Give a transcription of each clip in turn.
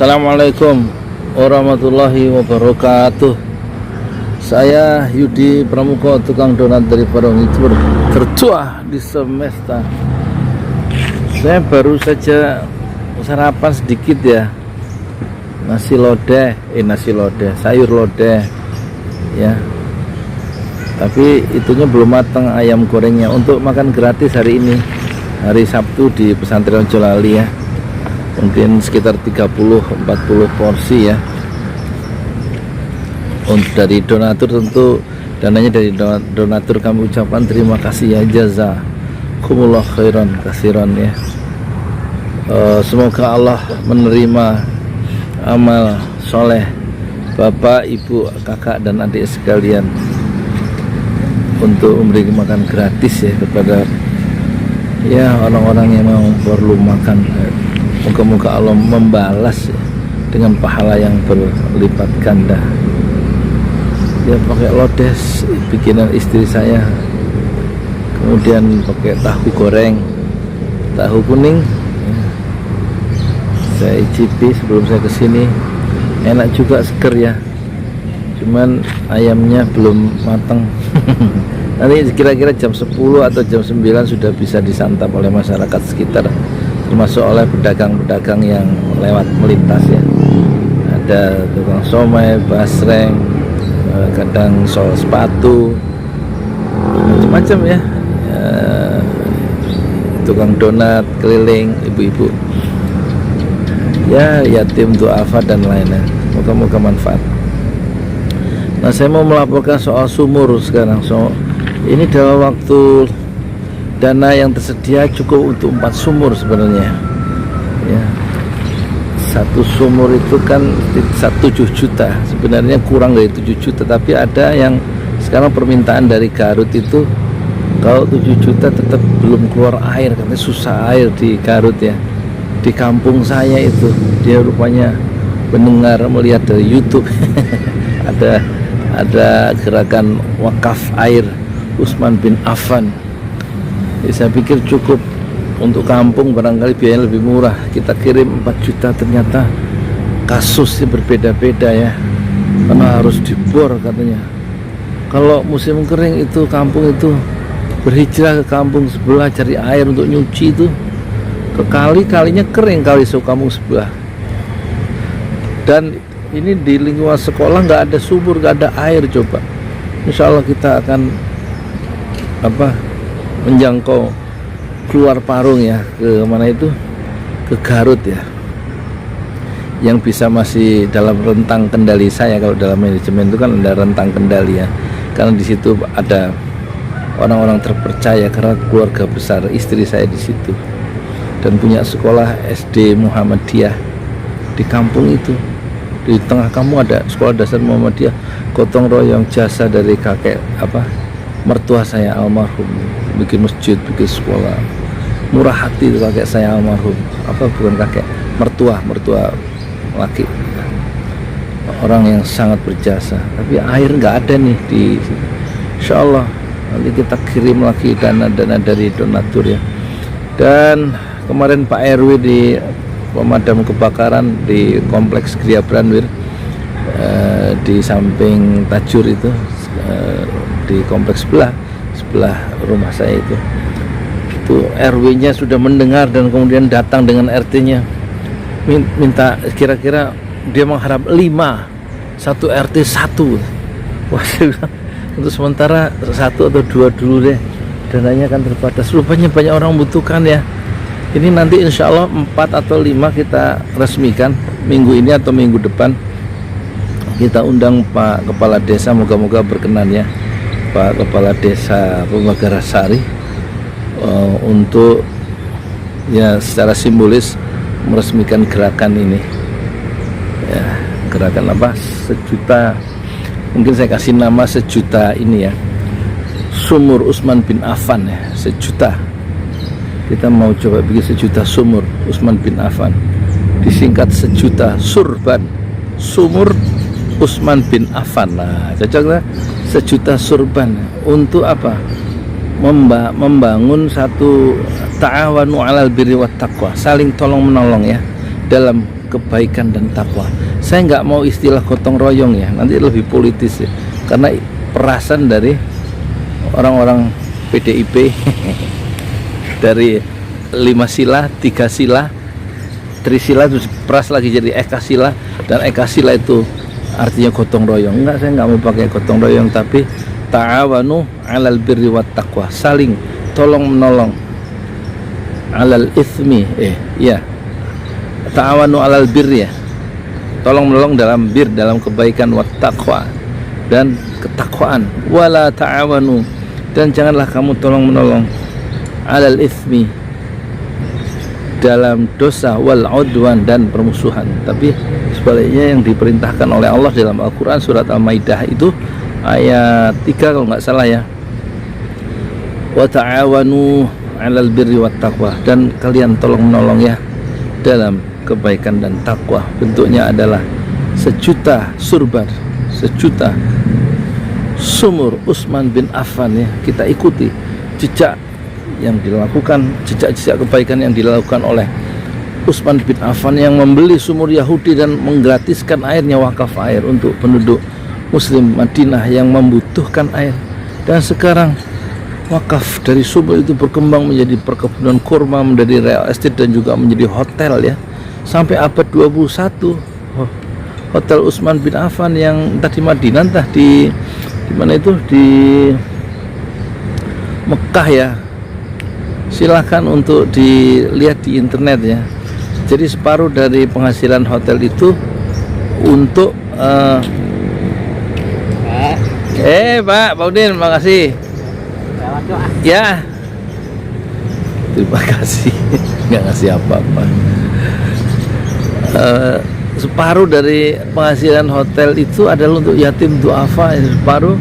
Assalamualaikum warahmatullahi wabarakatuh. Saya Yudi Pramuko, tukang donat dari Parung Youtuber tertua di semesta. Saya baru saja sarapan sedikit ya, nasi lodeh, sayur lodeh ya. Tapi itunya belum matang ayam gorengnya, untuk makan gratis hari ini, hari Sabtu di pesantren Jolali ya. Mungkin sekitar 30-40 porsi ya. Untuk dari donatur, tentu dananya dari donatur kami ucapkan terima kasih ya, jazakumullah khairan kasiron ya. Semoga Allah menerima amal soleh bapak, ibu, kakak dan adik sekalian untuk memberi makan gratis ya kepada ya orang-orang yang mau perlu makan. Moga-moga Allah membalas ya, dengan pahala yang berlipat ganda. Dia pakai lodes bikinan istri saya, kemudian pakai tahu goreng, tahu kuning ya. Saya icipi sebelum saya kesini, enak juga, seger ya, cuman ayamnya belum matang. Nanti kira-kira jam 10 atau jam 9 sudah bisa disantap oleh masyarakat sekitar, termasuk oleh pedagang-pedagang yang lewat melintas ya. Ada tukang somai, basreng, kadang sol sepatu, macam-macam ya, tukang donat keliling, ibu-ibu ya, yatim duafa dan lainnya. Moga-moga manfaat. Nah, saya mau melaporkan soal sumur sekarang. Ini dalam waktu dana yang tersedia cukup untuk 4 sumur sebenarnya ya. Satu sumur itu kan 7 juta, sebenarnya kurang dari 7 juta, tapi ada yang sekarang permintaan dari Garut itu kalau 7 juta tetap belum keluar air, karena susah air di Garut ya. Di kampung saya itu dia rupanya mendengar, melihat dari YouTube ada gerakan wakaf air Utsman bin Affan. Jadi saya pikir cukup untuk kampung, barangkali biayanya lebih murah. Kita kirim 4 juta, ternyata kasusnya berbeda-beda ya, karena harus dibor katanya. Kalau musim kering itu kampung itu berhijrah ke kampung sebelah cari air untuk nyuci, itu ke kalinya kering, kali kampung sebelah. Dan ini di lingkungan sekolah nggak ada sumur, nggak ada air. Coba insya Allah kita akan menjangkau keluar Parung ya, ke mana itu, ke Garut ya, yang bisa masih dalam rentang kendali saya. Kalau dalam manajemen itu kan ada rentang kendali ya, karena di situ ada orang-orang terpercaya, karena keluarga besar istri saya di situ, dan punya sekolah SD Muhammadiyah di kampung itu. Di tengah kampung ada sekolah dasar Muhammadiyah, gotong royong jasa dari kakek mertua saya almarhum, bikin masjid, bikin sekolah. Murah hati itu kakek saya almarhum, bukan kakek, mertua laki, orang yang sangat berjasa. Tapi air nggak ada nih di, insya Allah nanti kita kirim lagi dana dari donatur ya. Dan kemarin Pak RW di pemadam kebakaran di kompleks Gria Branwir, di samping Tajur itu, di kompleks sebelah rumah saya itu RW-nya sudah mendengar dan kemudian datang dengan RT-nya, minta kira-kira dia mengharap 5, satu RT 1. Wah, saya bilang untuk sementara 1 atau 2 dulu deh, dananya kan terbatas, rupanya banyak orang membutuhkan ya. Ini nanti insya Allah 4 atau 5 kita resmikan minggu ini atau minggu depan. Kita undang Pak Kepala Desa, moga-moga berkenan ya, Pak Kepala Desa Pemagarasari, untuk ya secara simbolis meresmikan gerakan ini ya. Gerakan sejuta, mungkin saya kasih nama sejuta ini ya, sumur Utsman bin Affan ya, sejuta. Kita mau coba bikin sejuta sumur Utsman bin Affan, disingkat sejuta surban, sumur Utsman bin Affan. Nah, cocoklah sejuta surban. Untuk apa? Membangun satu ta'awanu 'alal birri wat taqwa, saling tolong menolong ya, dalam kebaikan dan takwa. Saya nggak mau istilah gotong royong ya, nanti lebih politis ya, karena perasan dari orang-orang PDIP dari 5 sila, 3 sila, Trisila terus peras lagi jadi Eka sila, dan Eka sila itu artinya gotong royong. Enggak, saya nggak mau pakai gotong royong, tapi ta'awanu 'alal birri wat taqwa, saling tolong menolong, 'alal itsmi ta'awanu 'alal birri ya, tolong menolong dalam bir, dalam kebaikan, wat taqwa, dan ketakwaan. Wala ta'awanu, dan janganlah kamu tolong menolong, 'alal itsmi, dalam dosa, wal udwan, dan permusuhan. Tapi sebaliknya yang diperintahkan oleh Allah dalam Al-Quran surat Al-Maidah itu ayat 3 kalau nggak salah ya, wa ta'awanu 'alal birri wat taqwa, dan kalian tolong menolong ya dalam kebaikan dan takwa. Bentuknya adalah sejuta surban, sejuta sumur Utsman bin Affan ya. Kita ikuti jejak yang dilakukan, jejak-jejak kebaikan yang dilakukan oleh Utsman bin Affan yang membeli sumur Yahudi dan menggratiskan airnya, wakaf air untuk penduduk Muslim Madinah yang membutuhkan air. Dan sekarang wakaf dari sumur itu berkembang menjadi perkebunan kurma, menjadi real estate, dan juga menjadi hotel ya. Sampai abad 21 Hotel Utsman bin Affan yang tadi Madinah, entah di mana itu, di Mekah ya, silahkan untuk dilihat di internet ya. Jadi separuh dari penghasilan hotel itu untuk Pak Udin, makasih ya, terima kasih. Nggak ngasih apa-apa. Separuh dari penghasilan hotel itu adalah untuk yatim duafa, separuh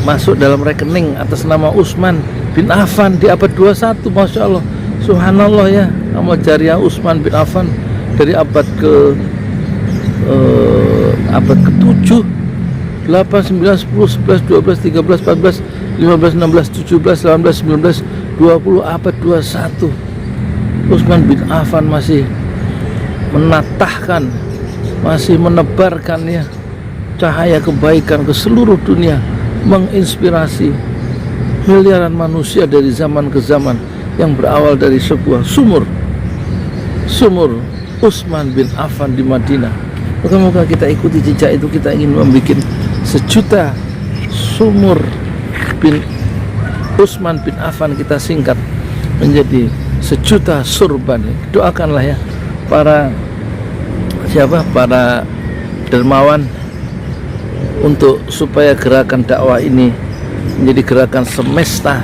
masuk dalam rekening atas nama Utsman bin Affan di abad 21. Masya Allah, subhanallah ya, nama jariah Utsman bin Affan dari abad ke-7, 8, 9, 10, 11, 12, 13, 14, 15, 16, 17, 18, 19, 20, abad 21. Utsman bin Affan masih menatahkan, masih menebarkan ya cahaya kebaikan ke seluruh dunia, menginspirasi miliaran manusia dari zaman ke zaman, yang berawal dari sebuah sumur Utsman bin Affan di Madinah. Moga-moga kita ikuti jejak itu. Kita ingin membuat sejuta sumur Utsman bin Affan, kita singkat menjadi sejuta surban. Doakanlah ya para dermawan untuk supaya gerakan dakwah ini menjadi gerakan semesta,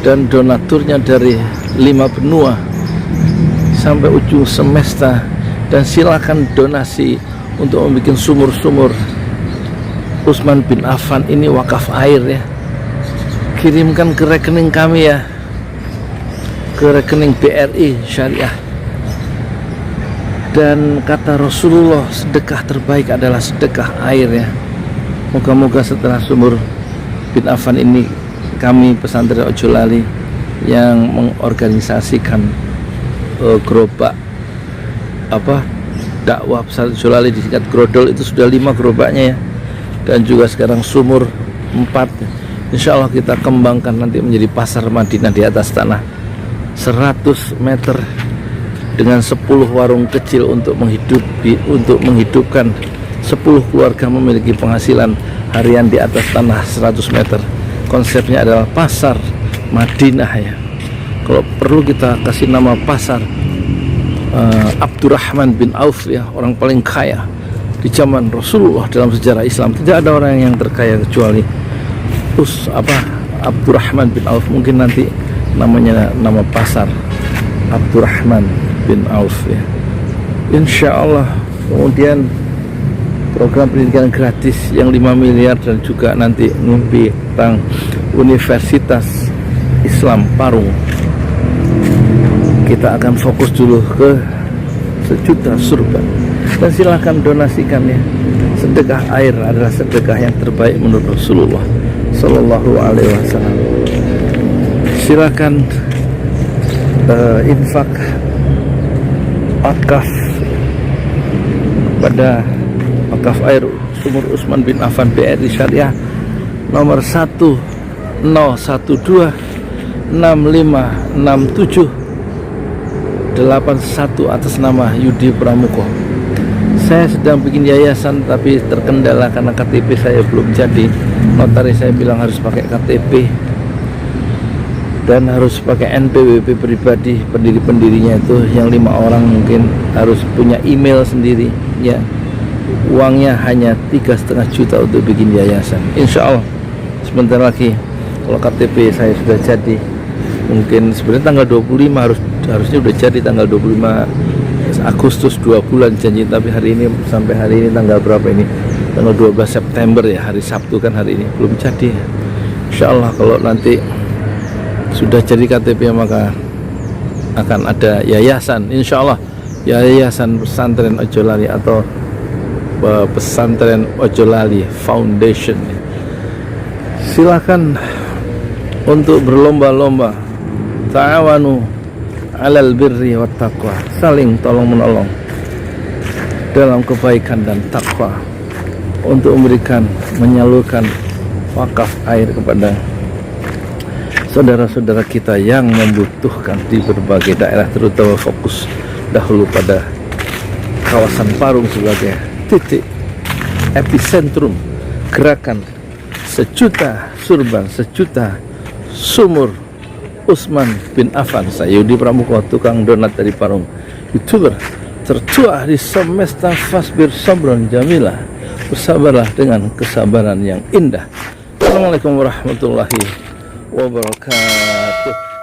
dan donaturnya dari 5 benua sampai ujung semesta. Dan silakan donasi untuk membuat sumur-sumur Utsman bin Affan ini wakaf air ya. Kirimkan ke rekening kami ya, ke rekening BRI Syariah. Dan kata Rasulullah, sedekah terbaik adalah sedekah air ya. Moga-moga setelah sumur bin Affan ini, kami pesantren Ojolali yang mengorganisasikan gerobak dakwah pesantren Ojolali di tingkat Grodol itu sudah 5 gerobaknya ya, dan juga sekarang sumur 4. Insya Allah kita kembangkan nanti menjadi pasar Madinah di atas tanah 100 meter dengan 10 warung kecil untuk menghidupkan 10 keluarga memiliki penghasilan harian di atas tanah 100 meter. Konsepnya adalah pasar Madinah ya. Kalau perlu kita kasih nama pasar Abdurrahman bin Auf ya, orang paling kaya di zaman Rasulullah dalam sejarah Islam. Tidak ada orang yang terkaya kecuali Abdurrahman bin Auf. Mungkin nanti namanya nama pasar Abdurrahman bin Auf ya, insya Allah. Kemudian program pendidikan gratis yang 5 miliar, dan juga nanti mimpi tentang Universitas Islam Parung. Kita akan fokus dulu ke sejuta surban, dan silahkan donasikan ya. Sedekah air adalah sedekah yang terbaik menurut Rasulullah Sallallahu Alaihi Wasallam. Silakan infak wakaf pada wakaf air sumur Utsman bin Affan BRI Syariah nomor 1012656781 atas nama Yudi Pramuko. Saya sedang bikin yayasan tapi terkendala karena KTP saya belum jadi. Notaris saya bilang harus pakai KTP dan harus pakai NPWP pribadi. Pendiri-pendirinya itu yang 5 orang mungkin harus punya email sendiri ya. Uangnya hanya 3,5 juta untuk bikin yayasan. Insya Allah sebentar lagi kalau KTP saya sudah jadi, mungkin sebenarnya tanggal 25 harusnya udah jadi tanggal 25 Agustus, 2 bulan janji, tapi hari ini sampai hari ini tanggal berapa ini, tanggal 12 September ya, hari Sabtu kan hari ini belum jadi. Insya Allah kalau nanti sudah jadi KTP maka akan ada yayasan, insya Allah yayasan pesantren Ojolali atau pesantren Ojolali Foundation. Silakan untuk berlomba-lomba, ta'awanu alal birri wat taqwa, saling tolong menolong dalam kebaikan dan takwa untuk memberikan, menyalurkan wakaf air kepada saudara-saudara kita yang membutuhkan di berbagai daerah, terutama fokus dahulu pada kawasan Parung sebagai titik epicentrum gerakan sejuta surban, sejuta sumur Utsman bin Affan. Saya Yudi Pramuko, tukang donat dari Parung, YouTuber tertua di semesta. Fasbir sabron jamilah, bersabarlah dengan kesabaran yang indah. Assalamualaikum warahmatullahi wabarakatuh.